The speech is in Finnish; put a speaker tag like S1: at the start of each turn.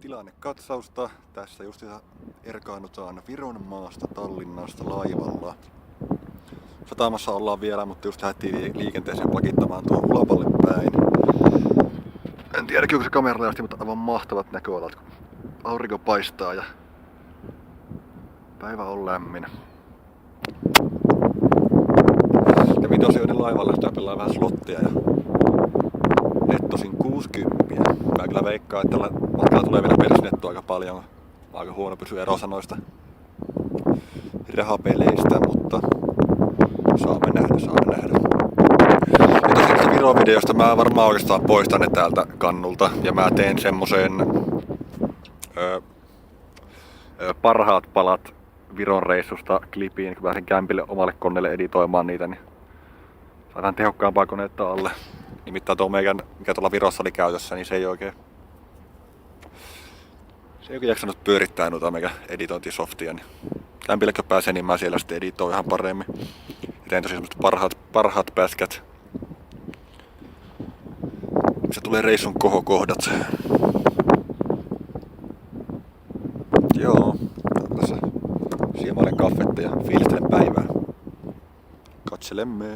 S1: tilannekatsausta. Tässä just erkaannutaan Viron maasta Tallinnasta laivalla. Satamassa ollaan vielä, mutta just lähdettiin liikenteeseen pakittamaan tuohon Ulapalle päin. En tiedä, onko se kameralla asti, mutta aivan mahtavat näköalat, kun aurinko paistaa ja päivä on lämmin. Ja Vitosioiden laivalla sitä pelaa vähän slottia ja nettosin 60. Mä kyllä veikkaan, että tällä matkalla tulee vielä persnettua aika paljon. Aika huono pysyä erossa noista rahapeleistä, mutta saamme nähdä. Ja tosiaan Viron videosta mä varmaan oikeastaan poistan ne täältä kannulta. Ja mä teen semmosen parhaat palat Viron reissusta klipiin, kun pääsen kämpille omalle koneelle editoimaan niitä, niin saadaan tehokkaampaa koneetta alle. Nimittäin tuo meikän, mikä tuolla Virossa oli käytössä, niin se ei oikein jaksanut pyörittää noita meikän editointisoftia. Niin kämpille kun pääsee, niin mä siellä sitten editoin ihan paremmin. Ja tein tosiaan semmoset parhaat päskät. Se tulee reissun kohokohdat. Joo, tässä siemailen kaffetta ja fiilistelen päivää. Katselemme.